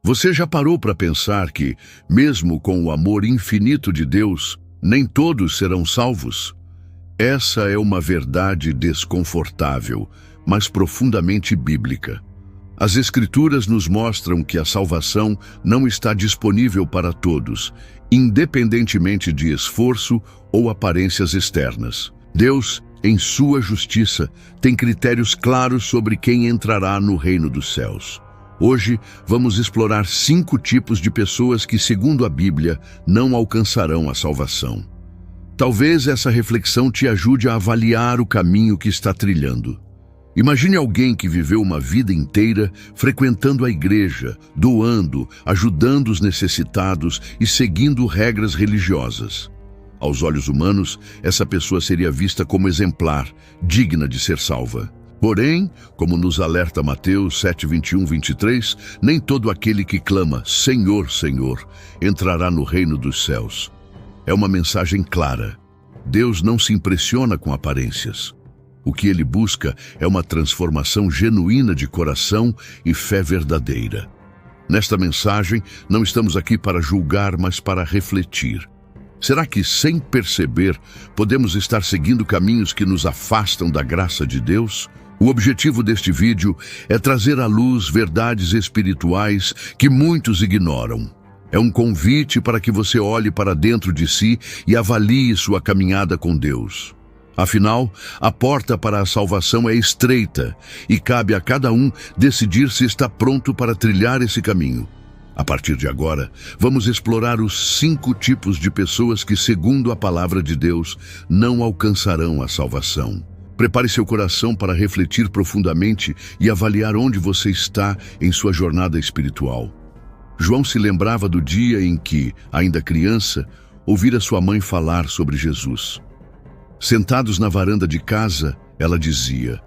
Você já parou para pensar que, mesmo com o amor infinito de Deus, nem todos serão salvos? Essa é uma verdade desconfortável, mas profundamente bíblica. As Escrituras nos mostram que a salvação não está disponível para todos, independentemente de esforço ou aparências externas. Deus, em sua justiça, tem critérios claros sobre quem entrará no reino dos céus. Hoje, vamos explorar 5 tipos de pessoas que, segundo a Bíblia, não alcançarão a salvação. Talvez essa reflexão te ajude a avaliar o caminho que está trilhando. Imagine alguém que viveu uma vida inteira frequentando a igreja, doando, ajudando os necessitados e seguindo regras religiosas. Aos olhos humanos, essa pessoa seria vista como exemplar, digna de ser salva. Porém, como nos alerta Mateus 7:21-23, nem todo aquele que clama Senhor, Senhor, entrará no reino dos céus. É uma mensagem clara. Deus não se impressiona com aparências. O que ele busca é uma transformação genuína de coração e fé verdadeira. Nesta mensagem, não estamos aqui para julgar, mas para refletir. Será que, sem perceber, podemos estar seguindo caminhos que nos afastam da graça de Deus? O objetivo deste vídeo é trazer à luz verdades espirituais que muitos ignoram. É um convite para que você olhe para dentro de si e avalie sua caminhada com Deus. Afinal, a porta para a salvação é estreita e cabe a cada um decidir se está pronto para trilhar esse caminho. A partir de agora, vamos explorar os 5 tipos de pessoas que, segundo a palavra de Deus, não alcançarão a salvação. Prepare seu coração para refletir profundamente e avaliar onde você está em sua jornada espiritual. João se lembrava do dia em que, ainda criança, ouvira sua mãe falar sobre Jesus. Sentados na varanda de casa, ela dizia: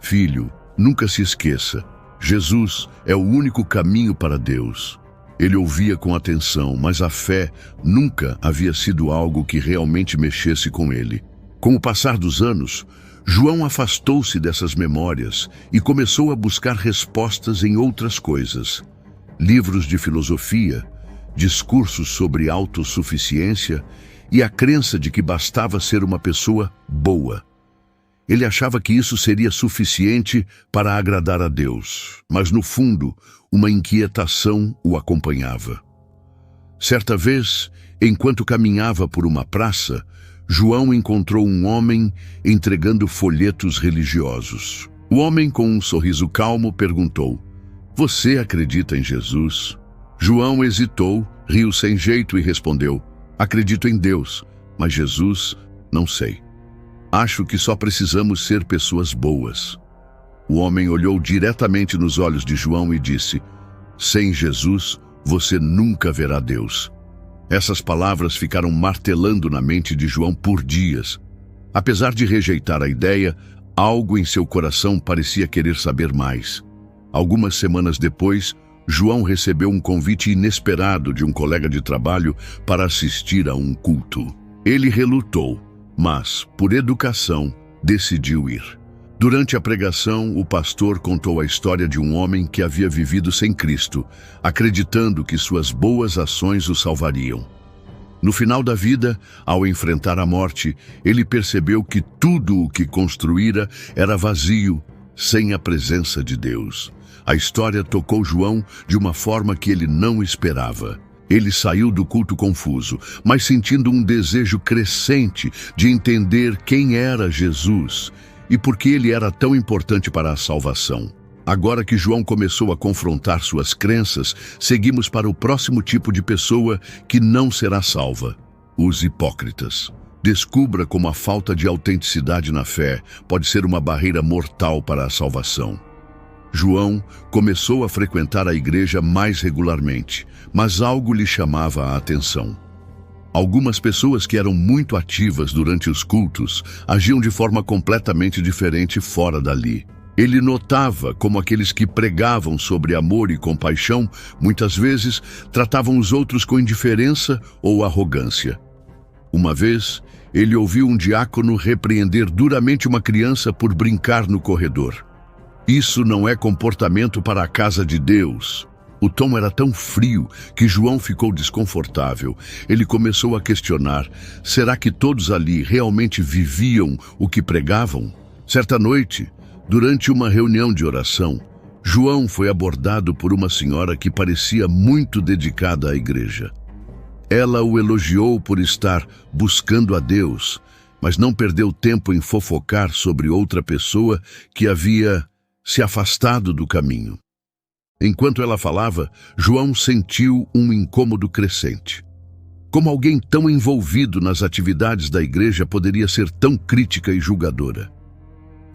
"Filho, nunca se esqueça, Jesus é o único caminho para Deus." Ele ouvia com atenção, mas a fé nunca havia sido algo que realmente mexesse com ele. Com o passar dos anos, João afastou-se dessas memórias e começou a buscar respostas em outras coisas. Livros de filosofia, discursos sobre autossuficiência e a crença de que bastava ser uma pessoa boa. Ele achava que isso seria suficiente para agradar a Deus, mas no fundo, uma inquietação o acompanhava. Certa vez, enquanto caminhava por uma praça, João encontrou um homem entregando folhetos religiosos. O homem, com um sorriso calmo, perguntou: "Você acredita em Jesus?" João hesitou, riu sem jeito e respondeu: "Acredito em Deus, mas Jesus, não sei. Acho que só precisamos ser pessoas boas." O homem olhou diretamente nos olhos de João e disse: "Sem Jesus, você nunca verá Deus." Essas palavras ficaram martelando na mente de João por dias. Apesar de rejeitar a ideia, algo em seu coração parecia querer saber mais. Algumas semanas depois, João recebeu um convite inesperado de um colega de trabalho para assistir a um culto. Ele relutou, mas, por educação, decidiu ir. Durante a pregação, o pastor contou a história de um homem que havia vivido sem Cristo, acreditando que suas boas ações o salvariam. No final da vida, ao enfrentar a morte, ele percebeu que tudo o que construíra era vazio, sem a presença de Deus. A história tocou João de uma forma que ele não esperava. Ele saiu do culto confuso, mas sentindo um desejo crescente de entender quem era Jesus e por que ele era tão importante para a salvação. Agora que João começou a confrontar suas crenças, seguimos para o próximo tipo de pessoa que não será salva: os hipócritas. Descubra como a falta de autenticidade na fé pode ser uma barreira mortal para a salvação. João começou a frequentar a igreja mais regularmente, mas algo lhe chamava a atenção. Algumas pessoas que eram muito ativas durante os cultos agiam de forma completamente diferente fora dali. Ele notava como aqueles que pregavam sobre amor e compaixão muitas vezes tratavam os outros com indiferença ou arrogância. Uma vez, ele ouviu um diácono repreender duramente uma criança por brincar no corredor. "Isso não é comportamento para a casa de Deus." O tom era tão frio que João ficou desconfortável. Ele começou a questionar: será que todos ali realmente viviam o que pregavam? Certa noite, durante uma reunião de oração, João foi abordado por uma senhora que parecia muito dedicada à igreja. Ela o elogiou por estar buscando a Deus, mas não perdeu tempo em fofocar sobre outra pessoa que havia se afastado do caminho. Enquanto ela falava, João sentiu um incômodo crescente. Como alguém tão envolvido nas atividades da igreja poderia ser tão crítica e julgadora?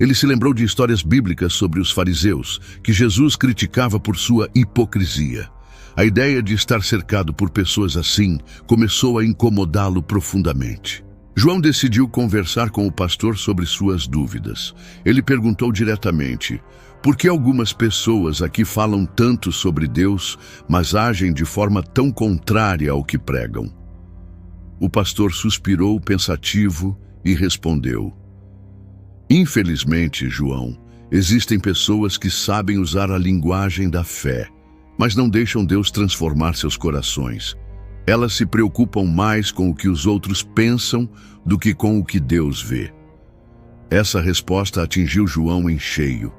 Ele se lembrou de histórias bíblicas sobre os fariseus, que Jesus criticava por sua hipocrisia. A ideia de estar cercado por pessoas assim começou a incomodá-lo profundamente. João decidiu conversar com o pastor sobre suas dúvidas. Ele perguntou diretamente: por que algumas pessoas aqui falam tanto sobre Deus, mas agem de forma tão contrária ao que pregam? O pastor suspirou pensativo e respondeu: infelizmente, João, existem pessoas que sabem usar a linguagem da fé, mas não deixam Deus transformar seus corações. Elas se preocupam mais com o que os outros pensam do que com o que Deus vê. Essa resposta atingiu João em cheio.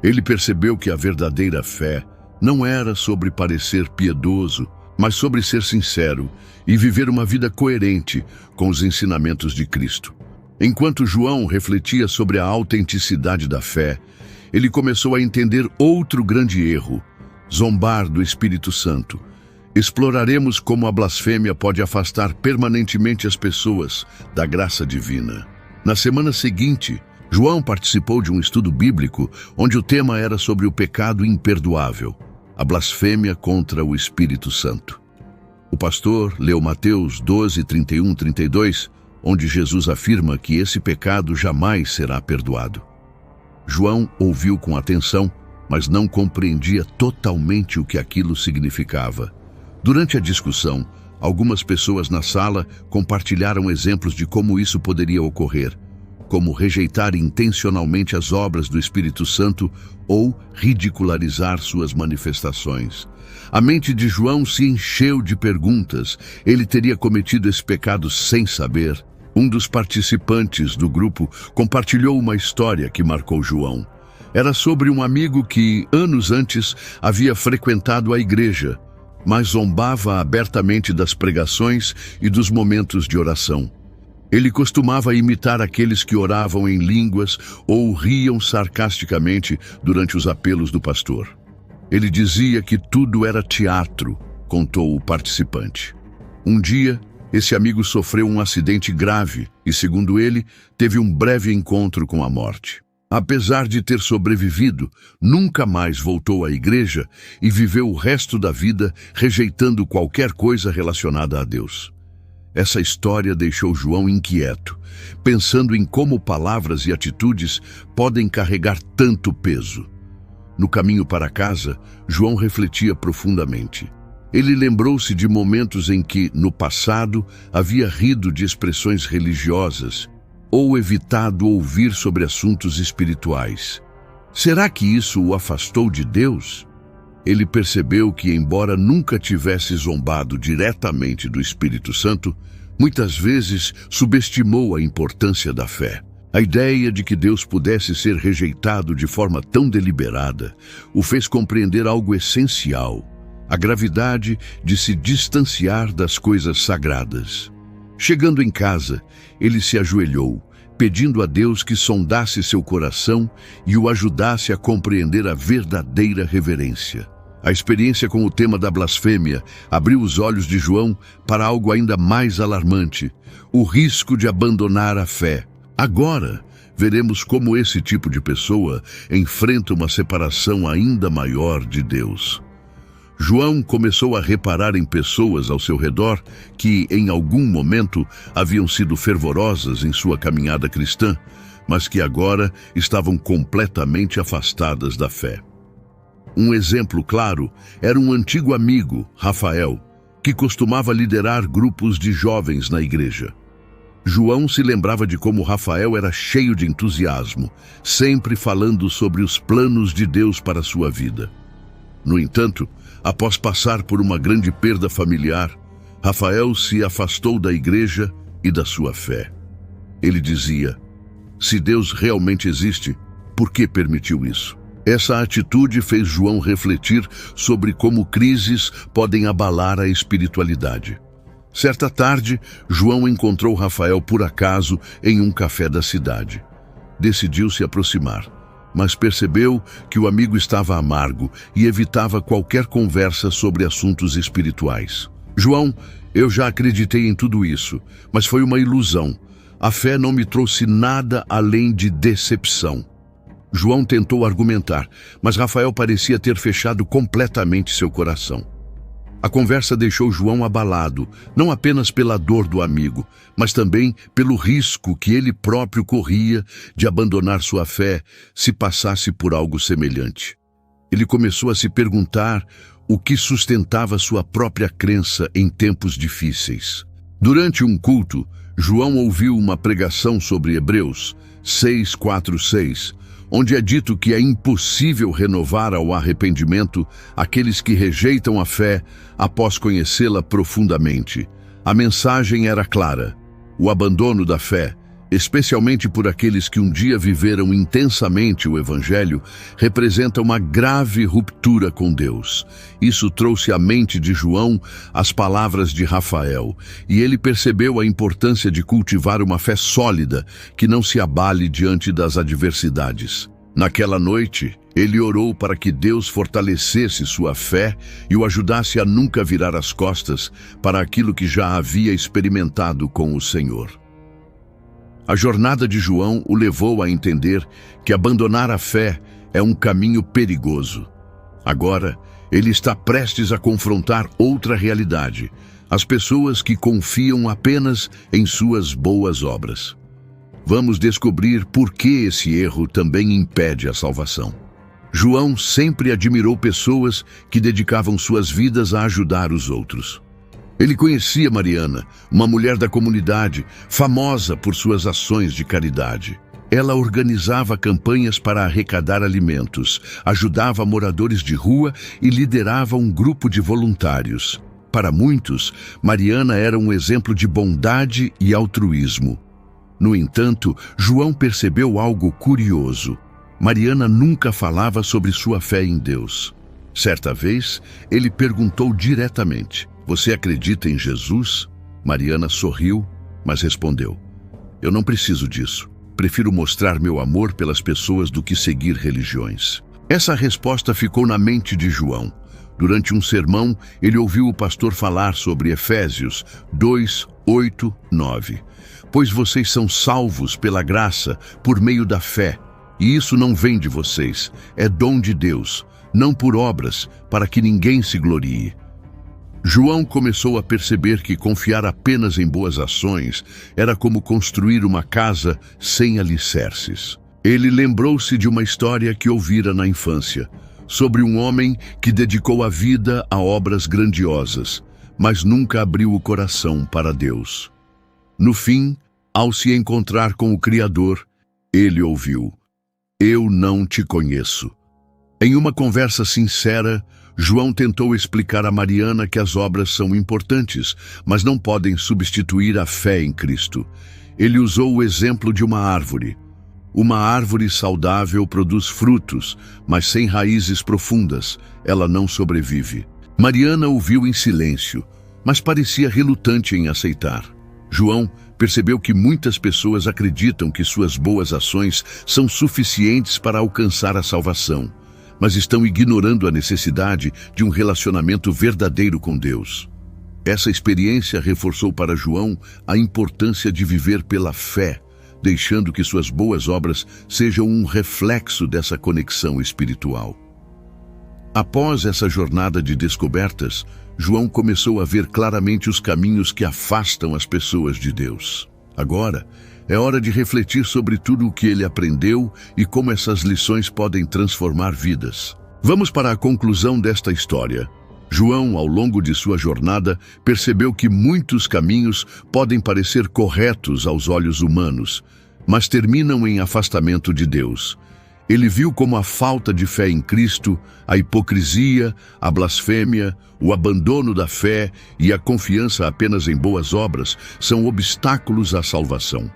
Ele percebeu que a verdadeira fé não era sobre parecer piedoso, mas sobre ser sincero e viver uma vida coerente com os ensinamentos de Cristo. Enquanto João refletia sobre a autenticidade da fé, ele começou a entender outro grande erro: zombar do Espírito Santo. Exploraremos como a blasfêmia pode afastar permanentemente as pessoas da graça divina. Na semana seguinte, João participou de um estudo bíblico onde o tema era sobre o pecado imperdoável, a blasfêmia contra o Espírito Santo. O pastor leu Mateus 12, 31, 32, onde Jesus afirma que esse pecado jamais será perdoado. João ouviu com atenção, mas não compreendia totalmente o que aquilo significava. Durante a discussão, algumas pessoas na sala compartilharam exemplos de como isso poderia ocorrer, como rejeitar intencionalmente as obras do Espírito Santo ou ridicularizar suas manifestações. A mente de João se encheu de perguntas. Ele teria cometido esse pecado sem saber? Um dos participantes do grupo compartilhou uma história que marcou João. Era sobre um amigo que, anos antes, havia frequentado a igreja, mas zombava abertamente das pregações e dos momentos de oração. Ele costumava imitar aqueles que oravam em línguas ou riam sarcasticamente durante os apelos do pastor. Ele dizia que tudo era teatro, contou o participante. Um dia, esse amigo sofreu um acidente grave e, segundo ele, teve um breve encontro com a morte. Apesar de ter sobrevivido, nunca mais voltou à igreja e viveu o resto da vida rejeitando qualquer coisa relacionada a Deus. Essa história deixou João inquieto, pensando em como palavras e atitudes podem carregar tanto peso. No caminho para casa, João refletia profundamente. Ele lembrou-se de momentos em que, no passado, havia rido de expressões religiosas ou evitado ouvir sobre assuntos espirituais. Será que isso o afastou de Deus? Ele percebeu que, embora nunca tivesse zombado diretamente do Espírito Santo, muitas vezes subestimou a importância da fé. A ideia de que Deus pudesse ser rejeitado de forma tão deliberada o fez compreender algo essencial: a gravidade de se distanciar das coisas sagradas. Chegando em casa, ele se ajoelhou, pedindo a Deus que sondasse seu coração e o ajudasse a compreender a verdadeira reverência. A experiência com o tema da blasfêmia abriu os olhos de João para algo ainda mais alarmante: o risco de abandonar a fé. Agora, veremos como esse tipo de pessoa enfrenta uma separação ainda maior de Deus. João começou a reparar em pessoas ao seu redor que, em algum momento, haviam sido fervorosas em sua caminhada cristã, mas que agora estavam completamente afastadas da fé. Um exemplo claro era um antigo amigo, Rafael, que costumava liderar grupos de jovens na igreja. João se lembrava de como Rafael era cheio de entusiasmo, sempre falando sobre os planos de Deus para sua vida. No entanto, após passar por uma grande perda familiar, Rafael se afastou da igreja e da sua fé. Ele dizia: se Deus realmente existe, por que permitiu isso? Essa atitude fez João refletir sobre como crises podem abalar a espiritualidade. Certa tarde, João encontrou Rafael por acaso em um café da cidade. Decidiu se aproximar, mas percebeu que o amigo estava amargo e evitava qualquer conversa sobre assuntos espirituais. João, eu já acreditei em tudo isso, mas foi uma ilusão. A fé não me trouxe nada além de decepção. João tentou argumentar, mas Rafael parecia ter fechado completamente seu coração. A conversa deixou João abalado, não apenas pela dor do amigo, mas também pelo risco que ele próprio corria de abandonar sua fé se passasse por algo semelhante. Ele começou a se perguntar o que sustentava sua própria crença em tempos difíceis. Durante um culto, João ouviu uma pregação sobre Hebreus 6:4-6, onde é dito que é impossível renovar ao arrependimento aqueles que rejeitam a fé após conhecê-la profundamente. A mensagem era clara: o abandono da fé, especialmente por aqueles que um dia viveram intensamente o Evangelho, representa uma grave ruptura com Deus. Isso trouxe à mente de João as palavras de Rafael, e ele percebeu a importância de cultivar uma fé sólida que não se abale diante das adversidades. Naquela noite, ele orou para que Deus fortalecesse sua fé e o ajudasse a nunca virar as costas para aquilo que já havia experimentado com o Senhor. A jornada de João o levou a entender que abandonar a fé é um caminho perigoso. Agora, ele está prestes a confrontar outra realidade: as pessoas que confiam apenas em suas boas obras. Vamos descobrir por que esse erro também impede a salvação. João sempre admirou pessoas que dedicavam suas vidas a ajudar os outros. Ele conhecia Mariana, uma mulher da comunidade, famosa por suas ações de caridade. Ela organizava campanhas para arrecadar alimentos, ajudava moradores de rua e liderava um grupo de voluntários. Para muitos, Mariana era um exemplo de bondade e altruísmo. No entanto, João percebeu algo curioso. Mariana nunca falava sobre sua fé em Deus. Certa vez, ele perguntou diretamente: você acredita em Jesus? Mariana sorriu, mas respondeu: eu não preciso disso. Prefiro mostrar meu amor pelas pessoas do que seguir religiões. Essa resposta ficou na mente de João. Durante um sermão, ele ouviu o pastor falar sobre Efésios 2:8-9. Pois vocês são salvos pela graça, por meio da fé. E isso não vem de vocês, é dom de Deus, não por obras, para que ninguém se glorie. João começou a perceber que confiar apenas em boas ações era como construir uma casa sem alicerces. Ele lembrou-se de uma história que ouvira na infância, sobre um homem que dedicou a vida a obras grandiosas, mas nunca abriu o coração para Deus. No fim, ao se encontrar com o Criador, ele ouviu: eu não te conheço. Em uma conversa sincera, João tentou explicar a Mariana que as obras são importantes, mas não podem substituir a fé em Cristo. Ele usou o exemplo de uma árvore. Uma árvore saudável produz frutos, mas sem raízes profundas, ela não sobrevive. Mariana ouviu em silêncio, mas parecia relutante em aceitar. João percebeu que muitas pessoas acreditam que suas boas ações são suficientes para alcançar a salvação, mas estão ignorando a necessidade de um relacionamento verdadeiro com Deus. Essa experiência reforçou para João a importância de viver pela fé, deixando que suas boas obras sejam um reflexo dessa conexão espiritual. Após essa jornada de descobertas, João começou a ver claramente os caminhos que afastam as pessoas de Deus. Agora, é hora de refletir sobre tudo o que ele aprendeu e como essas lições podem transformar vidas. Vamos para a conclusão desta história. João, ao longo de sua jornada, percebeu que muitos caminhos podem parecer corretos aos olhos humanos, mas terminam em afastamento de Deus. Ele viu como a falta de fé em Cristo, a hipocrisia, a blasfêmia, o abandono da fé e a confiança apenas em boas obras são obstáculos à salvação.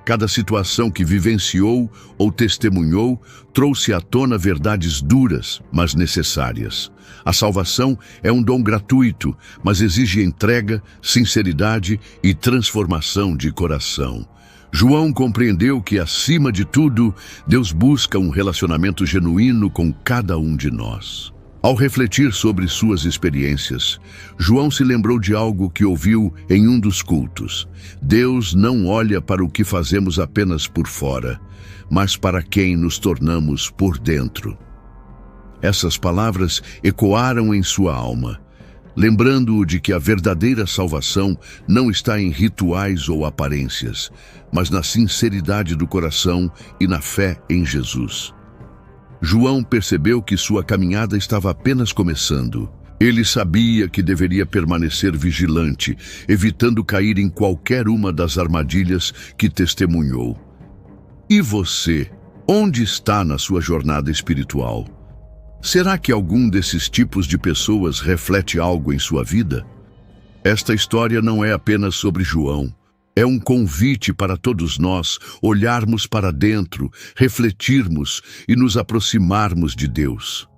Cada situação que vivenciou ou testemunhou trouxe à tona verdades duras, mas necessárias. A salvação é um dom gratuito, mas exige entrega, sinceridade e transformação de coração. João compreendeu que, acima de tudo, Deus busca um relacionamento genuíno com cada um de nós. Ao refletir sobre suas experiências, João se lembrou de algo que ouviu em um dos cultos. Deus não olha para o que fazemos apenas por fora, mas para quem nos tornamos por dentro. Essas palavras ecoaram em sua alma, lembrando-o de que a verdadeira salvação não está em rituais ou aparências, mas na sinceridade do coração e na fé em Jesus. João percebeu que sua caminhada estava apenas começando. Ele sabia que deveria permanecer vigilante, evitando cair em qualquer uma das armadilhas que testemunhou. E você, onde está na sua jornada espiritual? Será que algum desses tipos de pessoas reflete algo em sua vida? Esta história não é apenas sobre João. É um convite para todos nós olharmos para dentro, refletirmos e nos aproximarmos de Deus.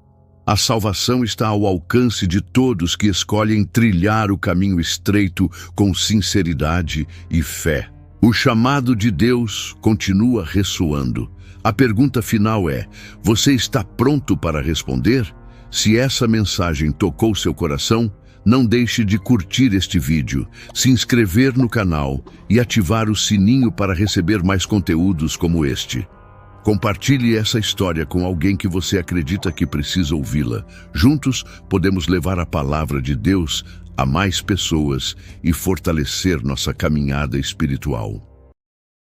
A salvação está ao alcance de todos que escolhem trilhar o caminho estreito com sinceridade e fé. O chamado de Deus continua ressoando. A pergunta final é: você está pronto para responder? Se essa mensagem tocou seu coração, não deixe de curtir este vídeo, se inscrever no canal e ativar o sininho para receber mais conteúdos como este. Compartilhe essa história com alguém que você acredita que precisa ouvi-la. Juntos, podemos levar a palavra de Deus a mais pessoas e fortalecer nossa caminhada espiritual.